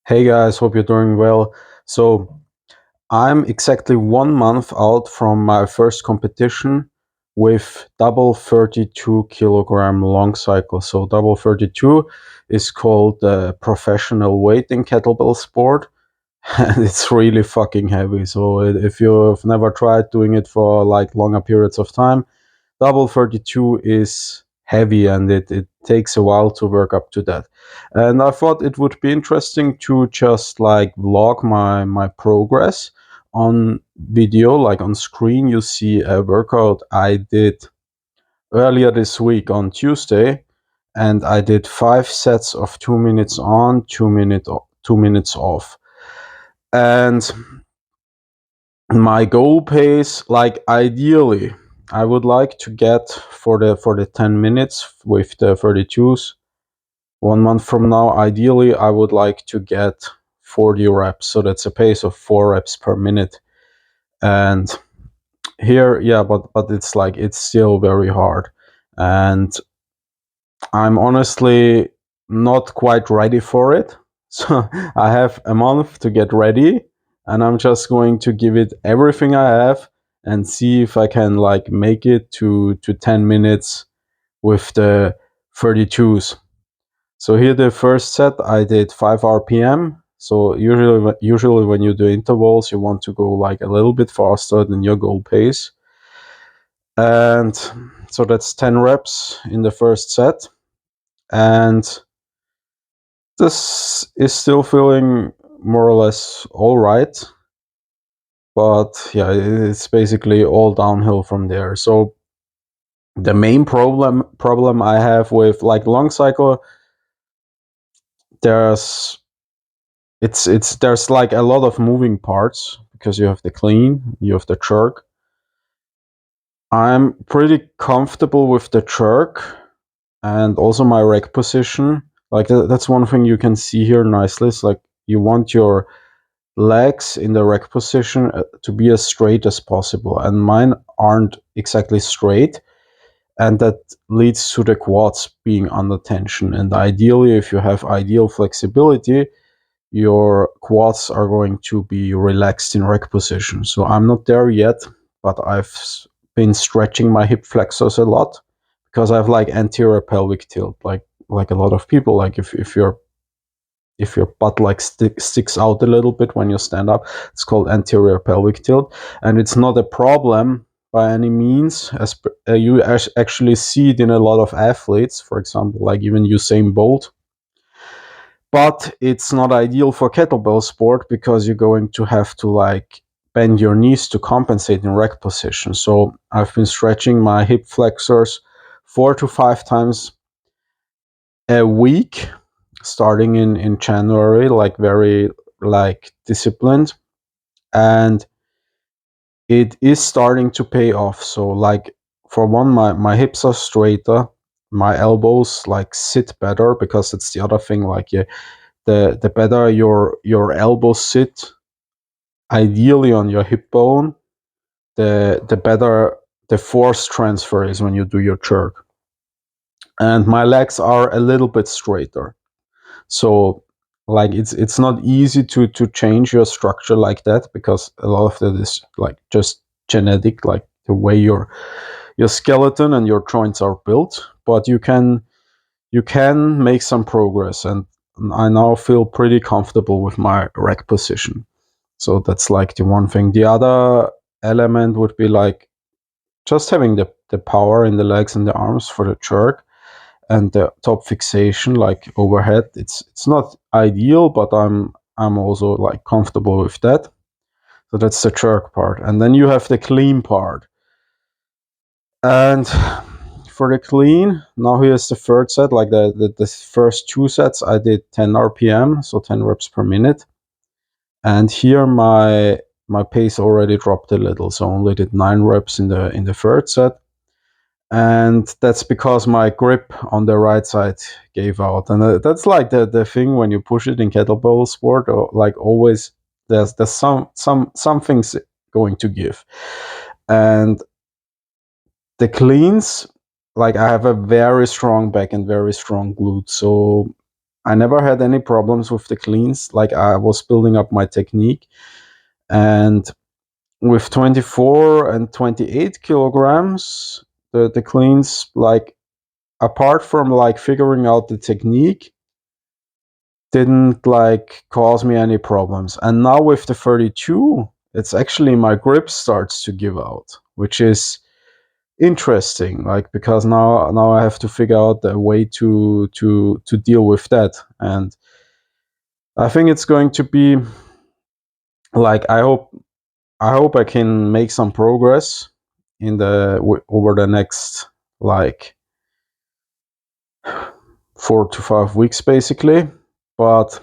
Hey guys, hope you're doing well. So, I'm exactly 1 month out from my first competition with double 32 kilogram long cycle. So, double 32 is called the professional weight in kettlebell sport, and it's really fucking heavy. So, if you've never tried doing it for like longer periods of time, double 32 is heavy and it takes a while to work up to that. And I thought it would be interesting to just like vlog my progress on video, like on screen. You see a workout I did earlier this week on Tuesday, and I did 5 sets of 2 minutes on, 2 minutes off. And my goal pace, like ideally, I would like to get for the 10 minutes with the 32s 1 month from now. Ideally, I would like to get 40 reps, so that's a pace of 4 reps per minute. And here, yeah, but it's still very hard, and I'm honestly not quite ready for it. So I have a month to get ready, and I'm just going to give it everything I have and see if I can like make it to 10 minutes with the 32s. So here the first set I did 5 RPM. So usually when you do intervals, you want to go like a little bit faster than your goal pace. And so that's 10 reps in the first set. And this is still feeling more or less all right, but yeah, it's basically all downhill from there. So the main problem I have with like long cycle, there's there's like a lot of moving parts because you have the clean, you have the jerk. I'm pretty comfortable with the jerk and also my rack position. Like that's one thing you can see here nicely. It's like you want your legs in the rack position to be as straight as possible, and mine aren't exactly straight, and that leads to the quads being under tension. And ideally, if you have ideal flexibility, your quads are going to be relaxed in rack position. So I'm not there yet, but I've been stretching my hip flexors a lot because I have like anterior pelvic tilt, like a lot of people. Like if your butt like sticks out a little bit when you stand up, it's called anterior pelvic tilt, and it's not a problem by any means. As you actually see it in a lot of athletes, for example, like even Usain Bolt. But it's not ideal for kettlebell sport because you're going to have to like bend your knees to compensate in rack position. So I've been stretching my hip flexors 4 to 5 times a week starting in January, like very like disciplined, and it is starting to pay off. So like for one, my hips are straighter, my elbows like sit better because it's the other thing. Like yeah, the better your elbows sit, ideally on your hip bone, the better the force transfer is when you do your jerk. And my legs are a little bit straighter. So like it's not easy to change your structure like that because a lot of that is like just genetic, like the way your skeleton and your joints are built. But you can make some progress, and I now feel pretty comfortable with my rack position. So that's like the one thing. The other element would be like just having the power in the legs and the arms for the jerk and the top fixation like overhead. It's not ideal, but I'm also like comfortable with that. So that's the jerk part. And then you have the clean part. And for the clean, now here's the third set. Like the first 2 sets I did 10 RPM, so 10 reps per minute. And here my pace already dropped a little, so I only did 9 reps in the third set, and that's because my grip on the right side gave out. And that's like the thing when you push it in kettlebell sport, or like always there's something's going to give. And the cleans, like I have a very strong back and very strong glute, so I never had any problems with the cleans. Like I was building up my technique, and with 24 and 28 kilograms, the cleans, like apart from like figuring out the technique, didn't like cause me any problems. And now with the 32, it's actually my grip starts to give out, which is interesting, like because now I have to figure out a way to deal with that. And I think it's going to be like I hope I can make some progress in the over the next like 4 to 5 weeks basically. But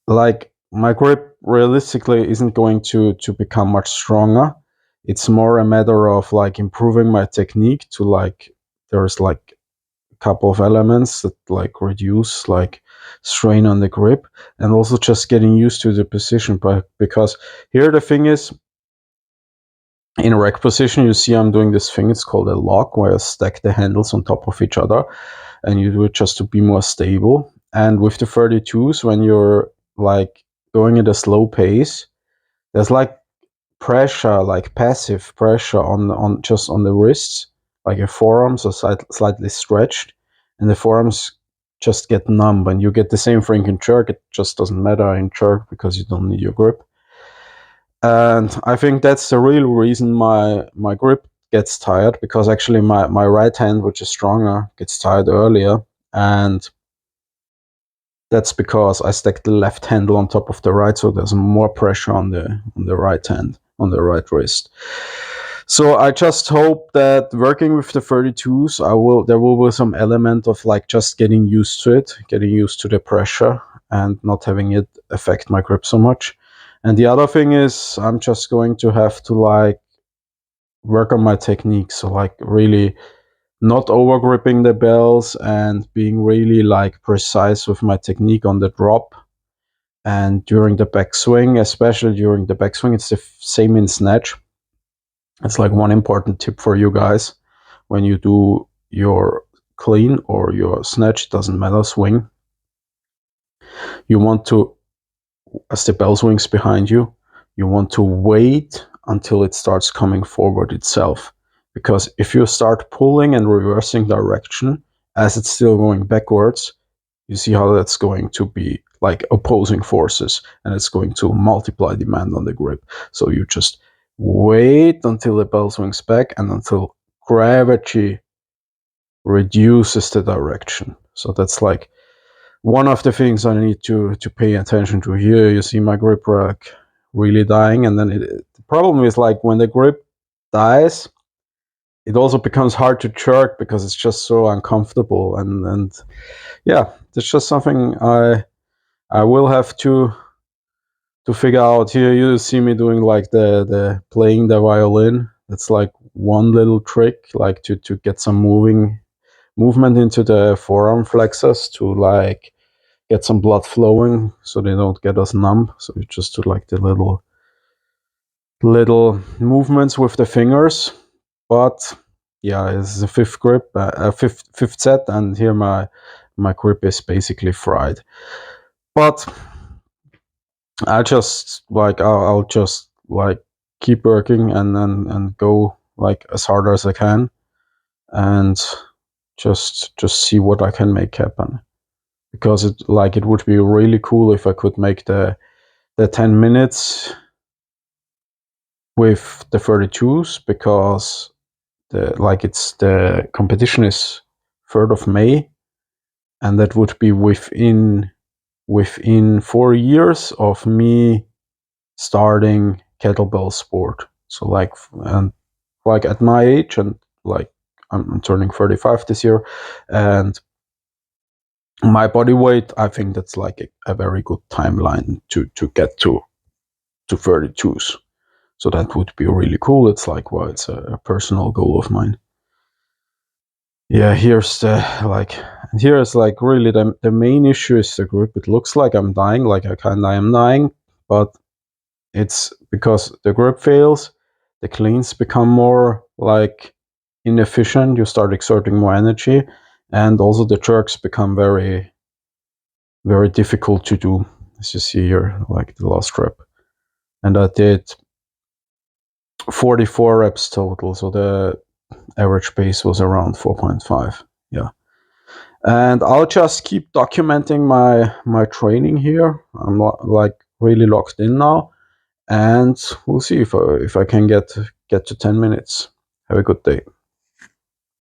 like my grip realistically isn't going to become much stronger. It's more a matter of like improving my technique to like there's like a couple of elements that like reduce like strain on the grip, and also just getting used to the position. But because here the thing is, in rack position, you see I'm doing this thing, it's called a lock, where I stack the handles on top of each other, and you do it just to be more stable. And with the 32s, when you're like going at a slow pace, there's like pressure, like passive pressure on just on the wrists, like your forearms are slightly stretched, and the forearms just get numb. And you get the same thing in jerk. It just doesn't matter in jerk because you don't need your grip. And I think that's the real reason my grip gets tired, because actually my right hand, which is stronger, gets tired earlier. And that's because I stack the left handle on top of the right, so there's more pressure on the right hand, on the right wrist. So I just hope that working with the 32s, there will be some element of like just getting used to it, getting used to the pressure, and not having it affect my grip so much. And the other thing is, I'm just going to have to like work on my technique. So like really not over gripping the bells, and being really like precise with my technique on the drop and during the backswing, especially during the backswing. It's the same in snatch. It's like one important tip for you guys when you do your clean or your snatch, doesn't matter, swing. You want to, as the bell swings behind you, you want to wait until it starts coming forward itself. Because if you start pulling and reversing direction as it's still going backwards, you see how that's going to be like opposing forces, and it's going to multiply demand on the grip. So you just wait until the bell swings back and until gravity reduces the direction. So that's like one of the things I need to pay attention to here. You see my grip rack really dying, and then the problem is like when the grip dies, it also becomes hard to jerk because it's just so uncomfortable. And yeah, it's just something I will have to figure out. Here you see me doing like the playing the violin. It's like one little trick, like to get some movement into the forearm flexors to like get some blood flowing so they don't get us numb. So you just do like the little movements with the fingers. But yeah, it's a fifth grip, a fifth set, and here my grip is basically fried. But I just like I'll just like keep working and go like as hard as I can, and just see what I can make happen. Because it would be really cool if I could make the 10 minutes with the 32s, because the competition is 3rd of May, and that would be within 4 years of me starting kettlebell sport. So and like at my age, and like I'm turning 35 this year, and my body weight, I think that's like a very good timeline to get to 32s. So that would be really cool. It's like, well, it's a personal goal of mine. Yeah, here's like really the main issue is the grip. It looks like I'm dying, like I kinda am dying, but it's because the grip fails, the cleans become more like inefficient, you start exerting more energy, And also the jerks become very, very difficult to do, as you see here, like the last rep. And I did 44 reps total, so the average pace was around 4.5. Yeah. And I'll just keep documenting my training here. I'm like really locked in now, and we'll see if I can get to 10 minutes. Have a good day.